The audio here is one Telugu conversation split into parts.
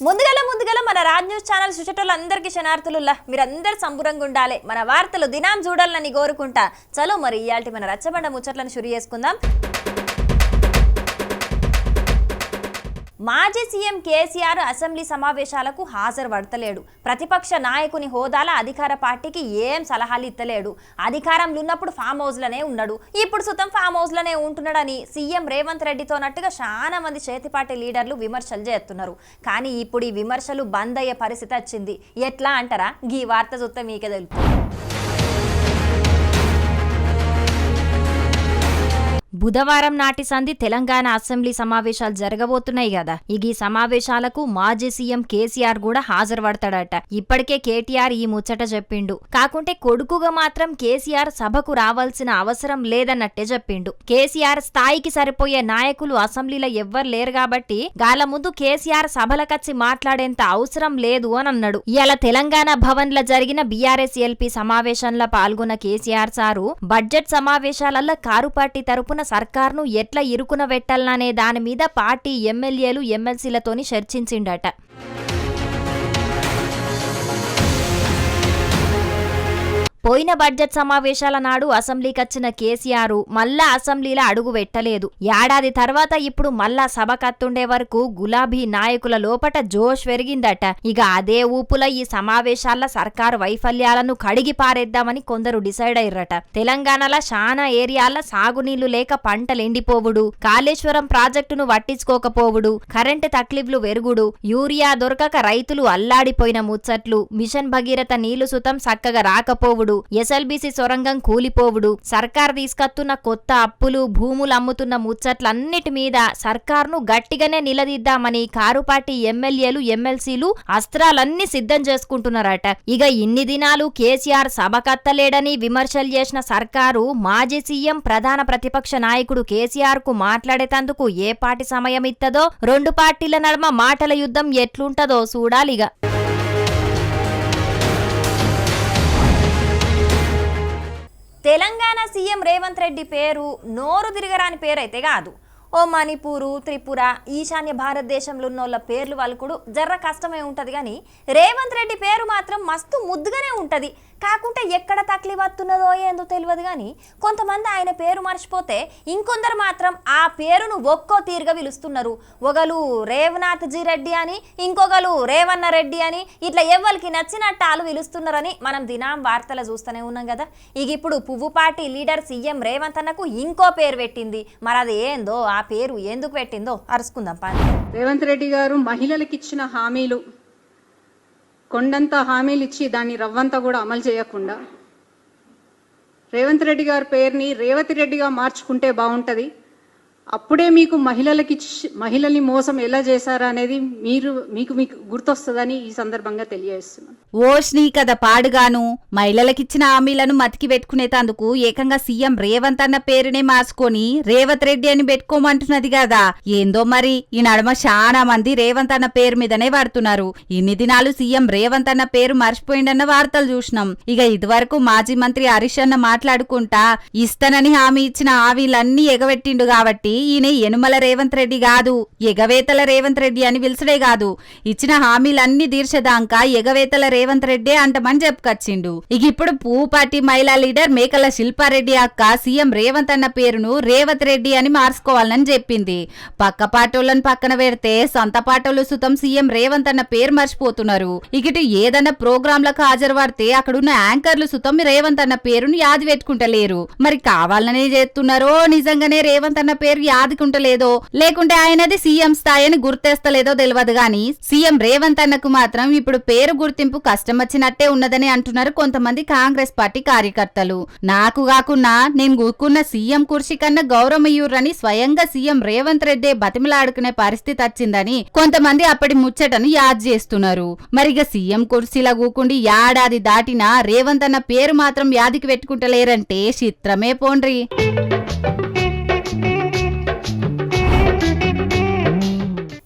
ముందుగల మన రాజ్ న్యూస్ ఛానల్ చూసేటోళ్ళందరికీ శనార్థులుల్లా మీరందరూ సంబురంగా ఉండాలి. మన వార్తలు దినం చూడాలని కోరుకుంటా. చలో మరి ఇయాల్టి మన రచ్చబండ ముచ్చట్లను షురు చేసుకుందాం. మాజీ సీఎం కేసీఆర్ అసెంబ్లీ సమావేశాలకు హాజరు పడతలేడు. ప్రతిపక్ష నాయకుని హోదాల అధికార పార్టీకి ఏం సలహాలు ఇత్తలేడు. అధికారంలో ఉన్నప్పుడు ఫామ్ హౌస్లోనే ఉన్నాడు, ఇప్పుడు సుతం ఫామ్ హౌస్లోనే ఉంటున్నాడని సీఎం రేవంత్ రెడ్డితోనట్టుగా చాలా మంది చేతిపాటి లీడర్లు విమర్శలు చేస్తున్నారు. కానీ ఇప్పుడు ఈ విమర్శలు బంద్ అయ్యే పరిస్థితి వచ్చింది. ఎట్లా అంటారా? ఈ వార్త చూస్తే మీకే తెలుస్తుంది. బుధవారం నాటి సంధి తెలంగాణ అసెంబ్లీ సమావేశాలు జరగబోతున్నాయి కదా. ఈ సమావేశాలకు మాజీ సీఎం కేసీఆర్ కూడా హాజరు పడతాడట. ఇప్పటికే కేటీఆర్ ఈ ముచ్చట చెప్పిండు. కాకుంటే కొడుకుగా మాత్రం కేసీఆర్ సభకు రావాల్సిన అవసరం లేదన్నట్టే చెప్పిండు. కేసీఆర్ స్థాయికి సరిపోయే నాయకులు అసెంబ్లీలో ఎవ్వరు లేరు కాబట్టి గాల ముందు కేసీఆర్ సభలకచ్చి మాట్లాడేంత అవసరం లేదు అని అన్నాడు. ఇవాళ తెలంగాణ భవన్ లో జరిగిన బీఆర్ఎస్ ఎల్పీ సమావేశంలో పాల్గొన్న కేసీఆర్ సారు బడ్జెట్ సమావేశాలలో కారు పార్టీ తరపున సర్కార్ను ఎట్లా ఇరుకున పెట్టాలనే దాని మీద పార్టీ ఎమ్మెల్యేలు ఎమ్మెల్సీలతోని చర్చించిండట. పోయిన బడ్జెట్ సమావేశాల నాడు అసెంబ్లీకి వచ్చిన కేసీఆర్ మళ్ళా అసెంబ్లీలో అడుగు పెట్టలేదు. ఏడాది తర్వాత ఇప్పుడు మళ్ళా సభ కత్తుండే వరకు గులాబీ నాయకుల లోపట జోష్ పెరిగిందట. ఇక అదే ఊపుల ఈ సమావేశాల సర్కారు వైఫల్యాలను కడిగి పారేద్దామని కొందరు డిసైడ్ అయ్యారట. తెలంగాణలో చాలా ఏరియాల సాగునీళ్లు లేక పంటలు ఎండిపోవుడు, కాళేశ్వరం ప్రాజెక్టును పట్టించుకోకపోవుడు, కరెంటు తక్లీఫ్లు వెరుగుడు, యూరియా దొరకక రైతులు అల్లాడిపోయిన ముచ్చట్లు, మిషన్ భగీరథ నీళ్లు సుతం చక్కగా రాకపోవుడు, ఎస్ఎల్బీసీ సొరంగం కూలిపోవుడు, సర్కార్ తీసుకొస్తున్న కొత్త అప్పులు, భూములు అమ్ముతున్న ముచ్చట్లన్నిటి మీద సర్కార్ను గట్టిగానే నిలదీద్దామని కారుపాటి ఎమ్మెల్యేలు ఎమ్మెల్సీలు అస్త్రాలన్నీ సిద్ధం చేసుకుంటున్నారట. ఇక ఇన్ని దినాలు కేసీఆర్ సభకత్తలేడని విమర్శలు చేసిన సర్కారు మాజీ సీఎం ప్రధాన ప్రతిపక్ష నాయకుడు కేసీఆర్ కు మాట్లాడేటందుకు ఏ పార్టీ సమయం ఇత్తదో, రెండు పార్టీల నడుమ మాటల యుద్ధం ఎట్లుంటదో చూడాలిగా. తెలంగాణ సీఎం రేవంత్ రెడ్డి పేరు నోరు తిరగరాని పేరైతే కాదు. ఓ మణిపూరు, త్రిపుర, ఈశాన్య భారతదేశంలో ఉన్నోళ్ళ పేర్లు వలుకుడు జర్ర కష్టమే ఉంటది. కానీ రేవంత్ రెడ్డి పేరు మాత్రం మస్తు ముద్దుగానే ఉంటది. కాకుంటే ఎక్కడ తక్లీవత్తున్నదో ఏందో తెలియదు. కానీ కొంతమంది ఆయన పేరు మర్చిపోతే ఇంకొందరు మాత్రం ఆ పేరును ఒక్కో తీరుగా పిలుస్తున్నారు. ఒకరు రేవనాథ్ జీ రెడ్డి అని, ఇంకొకరు రేవన్న రెడ్డి అని, ఇట్లా ఎవరికి నచ్చినట్టు వాళ్ళు పిలుస్తున్నారని మనం దినం వార్తలు చూస్తూనే ఉన్నాం కదా. ఇక ఇప్పుడు పువ్వు పార్టీ లీడర్ సీఎం రేవంత్ అన్నకు ఇంకో పేరు పెట్టింది. మరి అది ఏందో, ఆ పేరు ఎందుకు పెట్టిందో అరుచుకుందాం పని. రేవంత్ రెడ్డి గారు మహిళలకు ఇచ్చిన హామీలు కొండంత హామీలు ఇచ్చి దాన్ని రవ్వంతా కూడా అమలు చేయకుండా రేవంత్ రెడ్డి గారి పేరుని రేవతి రెడ్డిగా మార్చుకుంటే బాగుంటుంది. అప్పుడే మీకు మహిళల్ని మోసం ఎలా చేశారా అనేది మీకు గుర్తొస్తుందని ఈ సందర్భంగా తెలియజేస్తున్నాను. ఓష్ని కథ పాడుగాను మహిళలకిచ్చిన హామీలను మతికి పెట్టుకునేందుకు ఏకంగా సీఎం రేవంత్ అన్న పేరునే మార్చుకొని రేవత్ రెడ్డి అని పెట్టుకోమంటున్నది కదా. ఏందో మరి ఈ నడుమ చాలా మంది రేవంత్ అన్న పేరు మీదనే వాడుతున్నారు. ఇన్ని దినాలు సీఎం రేవంత్ అన్న పేరు మర్చిపోయిందన్న వార్తలు చూసినాం. ఇక ఇదివరకు మాజీ మంత్రి హరీష్ అన్న మాట్లాడుకుంటా ఇస్తానని హామీ ఇచ్చిన హామీలన్నీ ఎగబెట్టిండు కాబట్టి ఈయన యనుమల రేవంత్ రెడ్డి కాదు, ఎగవేతల రేవంత్ రెడ్డి అని పిలిచడే కాదు, ఇచ్చిన హామీలన్నీ తీర్చేదాకా ఎగవేతల రేవంత్ రెడ్డి అంటమని చెప్పుకొచ్చిండు. ఇక ఇప్పుడు పువ్వు పార్టీ మహిళా లీడర్ మేకల శిల్పారెడ్డి అక్క సీఎం రేవంత్ అన్న పేరును రేవత్ రెడ్డి అని మార్చుకోవాలని చెప్పింది. పక్క పాటోళ్లను పక్కన పెడితే సొంత పాటోళ్లు సుతం సీఎం రేవంత్ అన్న పేరు మర్చిపోతున్నారు. ఇటు ఏదన్నా ప్రోగ్రాంలకు హాజరు పడితే అక్కడున్న యాంకర్లు సుతం రేవంత్ అన్న పేరును యాది పెట్టుకుంటలేరు. మరి కావాలనే చేస్తున్నారో నిజంగానే రేవంత్ అన్న పేరు యాదుకుంటలేదో లేకుంటే ఆయనది సీఎం స్థాయి అని గుర్తేస్తలేదో తెలియదు. గాని సీఎం రేవంత్ అన్నకు మాత్రం ఇప్పుడు పేరు గుర్తింపు కష్టం వచ్చినట్టే ఉన్నదని అంటున్నారు కొంతమంది కాంగ్రెస్ పార్టీ కార్యకర్తలు. నాకు కాకున్నా నేను కూకున్న సీఎం కుర్చీ కన్నా గౌరవమయ్యూరని స్వయంగా సీఎం రేవంత్ రెడ్డి బతిమలాడుకునే పరిస్థితి వచ్చిందని కొంతమంది అప్పటి ముచ్చటను యాద్ చేస్తున్నారు. మరిగా సీఎం కుర్చీలా కూకుండి ఏడాది దాటినా రేవంత్ అన్న పేరు మాత్రం యాదికి పెట్టుకుంటలేరంటే చిత్రమే పోండ్రి.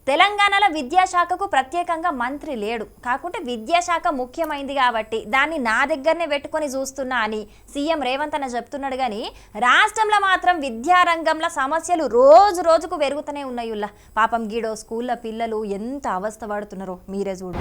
తెలంగాణ తెలంగాణలో విద్యాశాఖకు ప్రత్యేకంగా మంత్రి లేడు, కాకుంటే విద్యాశాఖ ముఖ్యమైంది కాబట్టి దాన్ని నా దగ్గరనే పెట్టుకొని చూస్తున్నా అని సీఎం రేవంత్ అన్న చెప్తున్నాడు. కానీ రాష్ట్రంలో మాత్రం విద్యారంగంలో సమస్యలు రోజు రోజుకు పెరుగుతూనే ఉన్నాయుల్లా. పాపం గీడో స్కూళ్ళ పిల్లలు ఎంత అవస్థ పడుతున్నారో మీరే చూడు.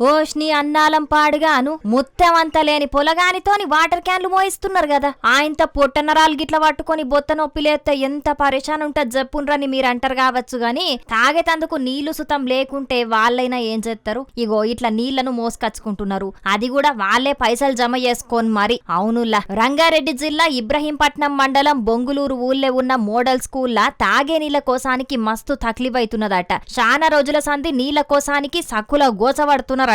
ఓష్ని అన్నాలం పాడుగాను ముత్తెమంత లేని పొలగానితోని వాటర్ క్యాన్లు మోయిస్తున్నారు కదా. ఆయనతో పొట్టనరాలు గిట్ల పట్టుకొని బొత్త నొప్పి లేస్తే ఎంత పరేషాన్ ఉంటది చెప్పుండ్రని మీరు అంటారు కావచ్చు. గాని తాగేతందుకు నీళ్లు సుతం లేకుంటే వాళ్ళైనా ఏం చేస్తారు? ఇగో ఇట్లా నీళ్లను మోసుకచ్చుకుంటున్నారు, అది కూడా వాళ్ళే పైసలు జమ చేసుకొని మరి. అవునుల్లా, రంగారెడ్డి జిల్లా ఇబ్రహీంపట్నం మండలం బొంగులూరు ఊళ్ళే ఉన్న మోడల్ స్కూల్లా తాగే నీళ్ల కోసానికి మస్తు తక్లీఫైతున్నదట. చాలా రోజుల సంది నీళ్ల కోసానికి సక్కుల గోచబడుతున్నారు.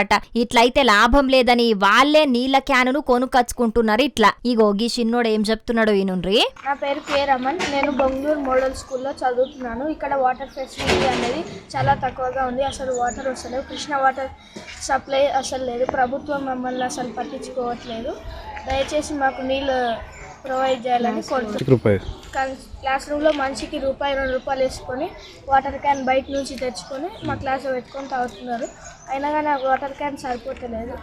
ఇట్లయితే లాభం లేదని వాళ్ళే నీళ్ల క్యానును కొనుక్కొచ్చుకుంటున్నారు. ఇట్లా ఇగో గీ చిన్నోడు ఏం చెప్తున్నాడు ఈనుండ్రి. నా పేరు కే రమన్, నేను బొంగళూరు మోడల్ స్కూల్లో చదువుతున్నాను. ఇక్కడ వాటర్ ఫెసిలిటీ అనేది చాలా తక్కువగా ఉంది. అసలు వాటర్ వస్తలేదు, కృష్ణ వాటర్ సప్లై అసలు లేదు. ప్రభుత్వం మమ్మల్ని అసలు పట్టించుకోవట్లేదు. దయచేసి మాకు నీళ్ళు ప్రొవైడ్ చేయాలని కోరుతున్నాను. క్లాస్ రూమ్లో మనిషికి ₹2 వేసుకొని వాటర్ క్యాన్ బయట నుంచి తెచ్చుకొని మా క్లాస్లో పెట్టుకొని తాగుతున్నారు. అయినా కానీ ఆ వాటర్ క్యాన్ సరిపోతలేదు.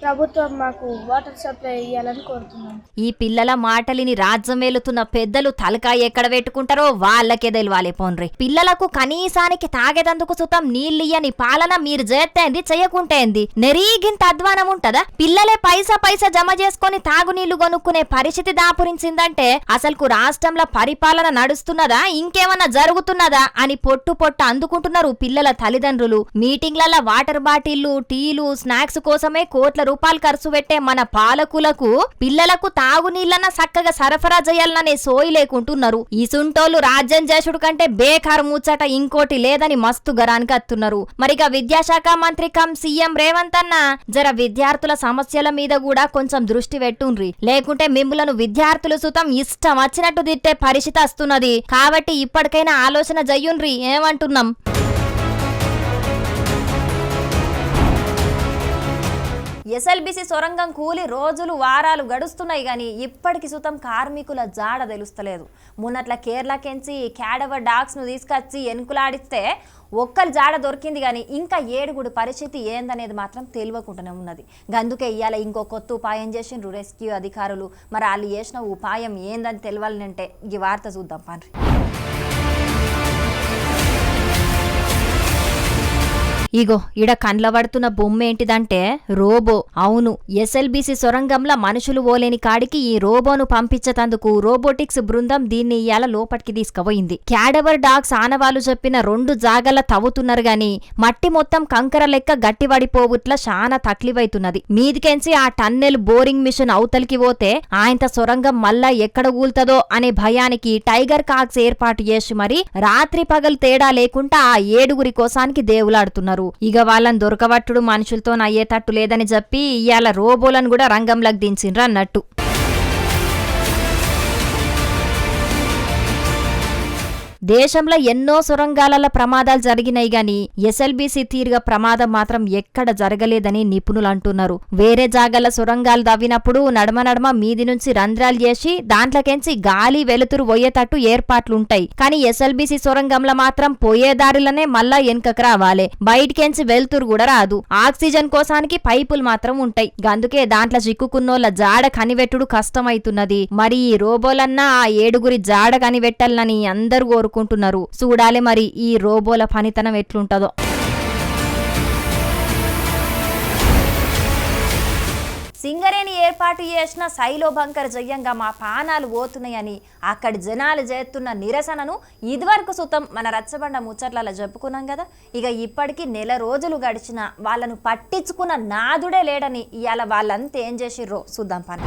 ప్రభుత్వం మాకు వాటర్ సప్లై ఇవ్వాలని కోరుతున్నాను. ఈ పిల్లల మాటలిని రాజ్యం వెళుతున్న పెద్దలు తలకాయ ఎక్కడ పెట్టుకుంటారో వాళ్ళకే తెలియాలి. పోన్రి, పిల్లలకు కనీసానికి తాగేదందుకు సుతం నీళ్ళియ్యని పాలన మీరు చేస్తేంది, చెయ్యకుంటేంది? నెరీగింత అధ్వానం ఉంటదా? పిల్లలే పైసా జమ చేసుకొని తాగునీళ్లు కొనుక్కునే పరిస్థితి దాపురించిందంటే అసలుకు రాష్ట్రంలో పరిపాలన నడుస్తున్నదా, ఇంకేమన్నా జరుగుతున్నదా అని పొట్టు అందుకుంటున్నారు పిల్లల తల్లిదండ్రులు. మీటింగ్లలో వాటర్ బాటిళ్లు, టీలు, స్నాక్స్ కోసమే కోట్ల రూపాయలు ఖర్చు పెట్టే మన పాలకులకు పిల్లలకు తాగునీళ్ళన చక్కగా సరఫరా చేయాలనే సోయి లేకుంటున్నారు. ఈ సుంటోళ్ళు రాజ్యం చేసుడు కంటే బేకారు ముచ్చట ఇంకోటి లేదని మస్తు గరానికి అత్తున్నారు. మరిగా విద్యాశాఖ మంత్రి కమ్ సీఎం రేవంత్ అన్న జర విద్యార్థుల సమస్యల మీద కూడా కొంచెం దృష్టి పెట్టుండ్రి, లేకుంటే మిమ్ములను విద్యార్థులు సుతం ఇష్టం వచ్చినట్టు తిట్టే పరిస్థితి వస్తున్నది. కాబట్టి ఇప్పటికైనా ఆలోచన చెయ్యుండ్రి, ఏమంటున్నాం? ఎస్ఎల్బిసి సొరంగం కూలి రోజులు వారాలు గడుస్తున్నాయి కానీ ఇప్పటికి సుతం కార్మికుల జాడ తెలుస్తలేదు. మొన్నట్ల కేరళకెంచి క్యాడవర్ డాగ్స్ను తీసుకొచ్చి ఎన్కులాడిస్తే ఒక్కరి జాడ దొరికింది కానీ ఇంకా 7 పరిస్థితి ఏందనేది మాత్రం తెలియకుండానే ఉన్నది. గందుకే ఇవాళ ఇంకో కొత్త ఉపాయం చేసిండ్రు రెస్క్యూ అధికారులు. మరి వాళ్ళు చేసిన ఉపాయం ఏందని తెలియాలంటే ఈ వార్త చూద్దాం పండ్రి. ఇగో ఇడ కండ్ల పడుతున్న బొమ్మ ఏంటిదంటే రోబో. అవును, ఎస్ఎల్బిసి సొరంగంలో మనుషులు ఓలేని కాడికి ఈ రోబోను పంపించేతందుకు రోబోటిక్స్ బృందం దీన్ని ఇయాల లోపటికి తీసుకుపోయింది. క్యాడవర్ డాగ్స్ ఆనవాళ్లు చెప్పిన 2 జాగల తవ్వుతున్నారు గాని మట్టి మొత్తం కంకర లెక్క గట్టిపడిపోవుట్లా చాలా తక్లీఫైతున్నది. మీదికెంచి ఆ టన్నెల్ బోరింగ్ మిషన్ అవతలికి పోతే ఆయంత సొరంగం మళ్ళా ఎక్కడ కూల్తదో అనే భయానికి టైగర్ కాక్స్ ఏర్పాటు చేసి మరి రాత్రి పగలు తేడా లేకుండా ఆ 7 కోసానికి దేవులాడుతున్నారు. ఇక వాళ్ళని దొరకబట్టుడు మనుషులతో అయ్యేటట్టు లేదని చెప్పి ఇవాళ రోబోలను కూడా రంగంలోకి దించిండ్రు అన్నట్టు. దేశంలో ఎన్నో సొరంగాల ప్రమాదాలు జరిగినాయి గాని ఎస్ఎల్బిసి తీరుగా ప్రమాదం మాత్రం ఎక్కడ జరగలేదని నిపుణులు అంటున్నారు. వేరే జాగాల సొరంగాలు తవ్వినప్పుడు నడమ మీది నుంచి రంధ్రాలు చేసి దాంట్లోకెంచి గాలి వెలుతురు పోయేటట్టు ఏర్పాట్లుంటాయి. కానీ ఎస్ఎల్బిసి సొరంగంలో మాత్రం పోయేదారులనే మళ్ళా వెనుకకు రావాలి, బయటికెంచి వెలుతురు కూడా రాదు. ఆక్సిజన్ కోసానికి పైపులు మాత్రం ఉంటాయి. అందుకే దాంట్లో చిక్కుకున్నోళ్ళ జాడ కనివెట్టుడు కష్టమైతున్నది. మరి ఈ రోబోలన్నా ఆ 7 జాడ కనివెట్టాలని అందరూ కోరుకుంటున్నారు. చూడాలి మరి ఈ రోబోల పనితనం ఎట్లుంటదో. సింగరేణి ఏర్పాటు చేసిన సైలో బంకర్ జయ్యంగా మా పానాలు పోతున్నాయని అక్కడి జనాలు చేస్తున్న నిరసనను ఇదివరకు సుతం మన రచ్చబండ ముచ్చట్లలో చెప్పుకున్నాం కదా. ఇక ఇప్పటికీ నెల రోజులు గడిచిన వాళ్ళను పట్టించుకున్న నాదుడే లేడని ఇవాళ వాళ్ళంతా ఏం చేసిర్రో చూద్దాం పని.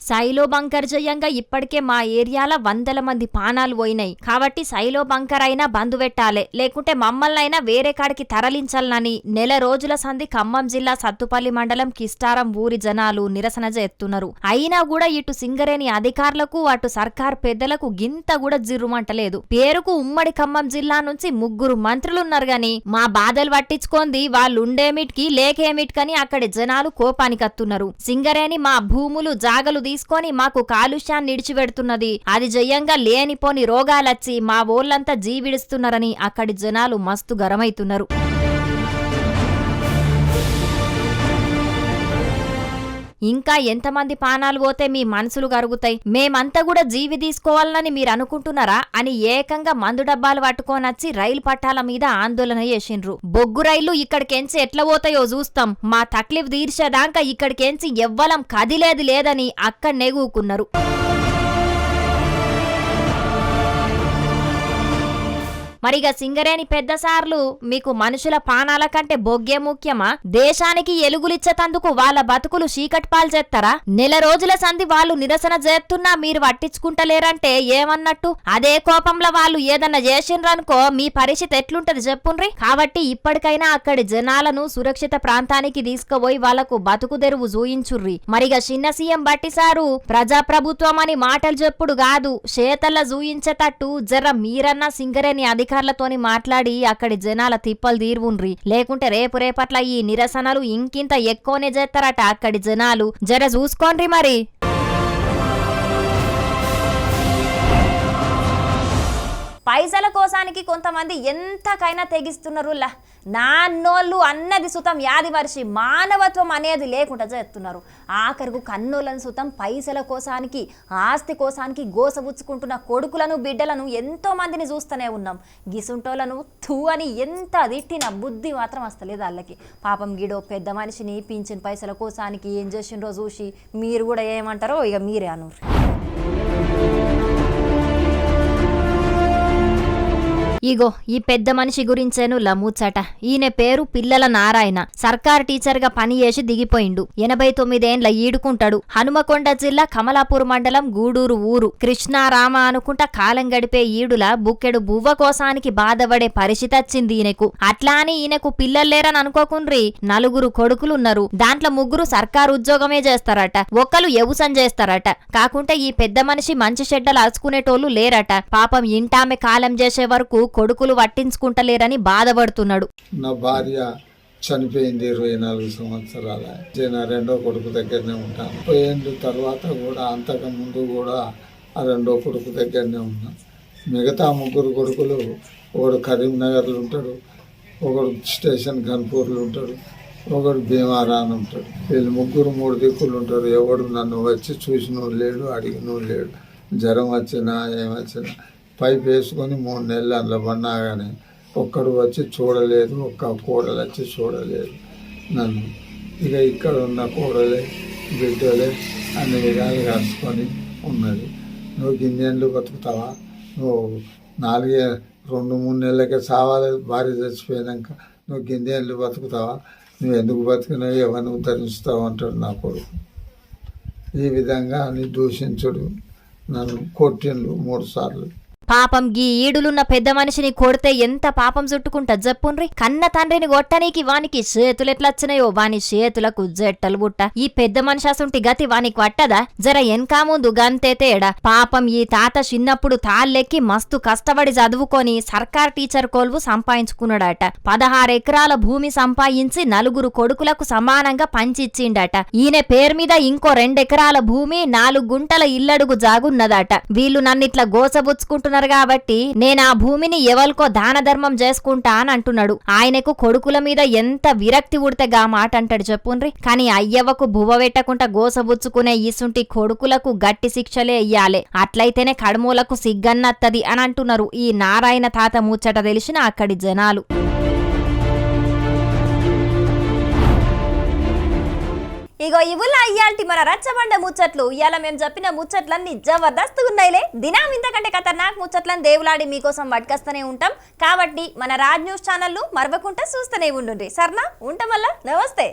సైలో బంకర్ జయంగా ఇప్పటికే మా ఏరియాల 100 మంది పానాలు పోయినాయి. కాబట్టి సైలో బంకర్ అయినా బంద్ పెట్టాలే, లేకుంటే మమ్మల్నైనా వేరే కాడికి తరలించాలని నెల రోజుల సంధి ఖమ్మం జిల్లా సత్తుపల్లి మండలం కిస్టారం ఊరి జనాలు నిరసన చేస్తున్నారు. అయినా కూడా ఇటు సింగరేణి అధికారులకు అటు సర్కార్ పెద్దలకు గింత కూడా జిర్రుమంటలేదు. పేరుకు ఉమ్మడి ఖమ్మం జిల్లా నుంచి 3 మంత్రులున్నారు గాని మా బాధలు పట్టించుకోంది వాళ్ళుండేమిటికి లేకేమిటికని అక్కడి జనాలు కోపానికి అత్తున్నారు. సింగరేణి మా భూములు జాగలు తీసుకొని మాకు కాలుష్యాన్ని నిడిచిపెడుతున్నది, అది జయంగా లేనిపోని రోగాలచ్చి మా ఓళ్ళంతా జీవిడుస్తున్నారని అక్కడి జనాలు మస్తు గరమైతున్నారు. ఇంకా ఎంతమంది పానాలు పోతే మీ మనసులు కరుగుతాయి? మేమంతా కూడా జీవి తీసుకోవాలని మీరు అనుకుంటున్నారా అని ఏకంగా మందు డబ్బాలు పట్టుకోనొచ్చి రైలు పట్టాల మీద ఆందోళన చేసిండ్రు. బొగ్గు రైళ్లు ఇక్కడికెంచి ఎట్లా పోతాయో చూస్తాం, మా తక్లీఫ్ తీర్చేదాకా ఇక్కడికెంచి ఎవ్వలం కదిలేది లేదని అక్కడనే కూకున్నారు. మరిగా సింగరేణి పెద్ద సార్లు మీకు మనుషుల పానాల కంటే బొగ్గే ముఖ్యమా? దేశానికి ఎలుగులిచ్చేతందుకు వాళ్ళ బతుకులు చీకటిపాలు చేస్తారా? నెల రోజుల సంధి వాళ్ళు నిరసన చేస్తున్నా మీరు పట్టించుకుంటలేరంటే ఏమన్నట్టు? అదే కోపంలో వాళ్ళు ఏదన్నా చేసిండ్రనుకో మీ పరిస్థితి ఎట్లుంటది చెప్పుండ్రి. కాబట్టి ఇప్పటికైనా అక్కడి జనాలను సురక్షిత ప్రాంతానికి తీసుకుపోయి వాళ్లకు బతుకు తెరువు చూయించుర్రి. మరిగా చిన్న సీఎం బట్టి సారు ప్రజాప్రభుత్వం అని మాటలు చెప్పుడు కాదు, చేతల్ల చూయించేటట్టు జర మీరన్నా సింగరేణి అధికారులతోని మాట్లాడి అక్కడి జనాల తిప్పలు తీరువుండ్రి. లేకుంటే రేపట్ల ఈ నిరసనలు ఇంకింత ఎక్కువనే చేస్తారట అక్కడి జనాలు. జర చూసుకోండ్రి మరి. పైసల కోసానికి కొంతమంది ఎంతకైనా తెగిస్తున్నారు. నాన్నోళ్ళు అన్నది సుతం యాది వర్షి మానవత్వం అనేది లేకుండా చేస్తున్నారు. ఆఖరుకు కన్నోళ్ళని సుతం పైసల కోసానికి ఆస్తి కోసానికి గోసబుచ్చుకుంటున్న కొడుకులను బిడ్డలను ఎంతో మందిని చూస్తూనే ఉన్నాం. గిసుంటోళ్లను తూ అని ఎంత తిట్టిన బుద్ధి మాత్రం వస్తలేదు వాళ్ళకి. పాపం గిడో పెద్ద మనిషిని పింఛన్ పైసల కోసానికి ఏం చేసిండ్రో చూసి మీరు కూడా ఏమంటారో ఇక మీరే అను. ఇగో ఈ పెద్ద మనిషి గురించేను లముచ్చట. ఈయన పేరు పిల్లల నారాయణ. సర్కార్ టీచర్ గా పని చేసి దిగిపోయిండు. 89 ఏండ్ల ఈడుకుంటాడు. హనుమకొండ జిల్లా కమలాపూర్ మండలం గూడూరు ఊరు. కృష్ణారామ అనుకుంటా కాలం గడిపే ఈడుల బుక్కెడు బువ్వ కోసానికి బాధపడే పరిస్థితి వచ్చింది ఈయనకు. అట్లా అని ఈయనకు పిల్లలేరని అనుకోకుండ్రి, 4 కొడుకులున్నారు. దాంట్లో 3 సర్కారు ఉద్యోగమే చేస్తారట, ఒక్కరు వ్యవసాయం చేస్తారట. కాకుంటే ఈ పెద్ద మనిషి మంచి చెడ్డలు అరుచుకునేటోళ్లు లేరట. పాపం ఇంటామె కాలం చేసే వరకు కొడుకులు పట్టించుకుంటలేరని బాధపడుతున్నాడు. నా భార్య చనిపోయింది 24 సంవత్సరాల. నేను 2వ కొడుకు దగ్గరనే ఉంటాను. 30 ఏళ్ళ తర్వాత కూడా అంతకు ముందు కూడా ఆ 2వ కొడుకు దగ్గరనే ఉన్నా. మిగతా 3 కొడుకులు, ఒకడు కరీంనగర్లో ఉంటాడు, ఒకడు స్టేషన్ గన్పూర్లో ఉంటాడు, ఒకడు భీమారా అని ఉంటాడు. వీళ్ళు 3 దిక్కులు ఉంటారు. ఎవడు నన్ను వచ్చి చూసిన లేడు, అడిగిన లేడు. జ్వరం వచ్చినా ఏమొచ్చినా పైప్ వేసుకొని 3 నెలలు అందులో పడినాగానే ఒక్కడు వచ్చి చూడలేదు, ఒక్క కోడలు వచ్చి చూడలేదు నన్ను. ఇక ఇక్కడ ఉన్న కోడలే బిడ్డలే అన్ని విధాలు కలుసుకొని ఉన్నది. నువ్వు గిన్నెళ్ళు బతుకుతావా? నువ్వు 2-3 నెలలకే చావాలి, భార్య చచ్చిపోయాక నువ్వు గిన్నెళ్ళు బతుకుతావా? నువ్వు ఎందుకు బతికినావు, ఎవరిని ఉద్ధరించుతావు అంటాడు నా కొడుకు. ఈ విధంగా అని దూషించుడు, నన్ను కొట్టిండు 3 సార్లు. పాపం గీ ఈడులున్న పెద్ద మనిషిని కొడితే ఎంత పాపం చుట్టుకుంటా చెప్పుండ్రి. కన్న తండ్రిని కొట్టనీకి వానికి చేతులు ఎట్లొచ్చినాయో వాని చేతులకు జట్టలు బుట్ట. ఈ పెద్ద మనిషి అసుంటి గతి వానికి పట్టదా? జర ఎన్కా ముందు గంతే తేడా. పాపం ఈ తాత చిన్నప్పుడు తాళ్ళెక్కి మస్తు కష్టపడి చదువుకొని సర్కార్ టీచర్ కోల్వు సంపాదించుకున్నాడట. 16 ఎకరాల భూమి సంపాదించి 4 కొడుకులకు సమానంగా పంచిచ్చిండట. ఈయన పేరు మీద ఇంకో 2 ఎకరాల భూమి, 4 గుంటల ఇల్లడుగు జాగున్నదట. వీళ్ళు నన్నిట్లా గోసబుచ్చుకుంటున్నారు కాబట్టి నేను ఆ భూమిని ఎవరికో దాన ధర్మం చేసుకుంటా అని అంటున్నాడు. ఆయనకు కొడుకుల మీద ఎంత విరక్తి ఉడితే గా మాట అంటాడు చెప్పుండ్రి. కానీ అయ్యవ్వకు బువ్వ పెట్టకుండా గోసబుచ్చుకునే ఈసుంటి కొడుకులకు గట్టి శిక్షలే ఇయ్యాలే. అట్లయితేనే కడుమూలకు సిగ్గన్నత్తది అని అంటున్నారు ఈ నారాయణ తాత ముచ్చట తెలిసిన అక్కడి జనాలు. ఇగో ఇవుల అయ్యాల్టి మన రచ్చబండ ముచ్చట్లు. ఇవాళ మేము చెప్పిన ముచ్చట్లన్నీ జబర్దస్తుగా ఉన్నాయిలే. దినం ఇంతకంటే ఖతర్నాక్ ముచ్చట్లను దేవులాడి మీకోసం పట్టుకొస్తూనే ఉంటాం. కాబట్టి మన రాజ్ న్యూస్ ఛానల్ మరవకుండా చూస్తూనే ఉండండి. సరేనా? ఉంటాం వల్ల నమస్తే.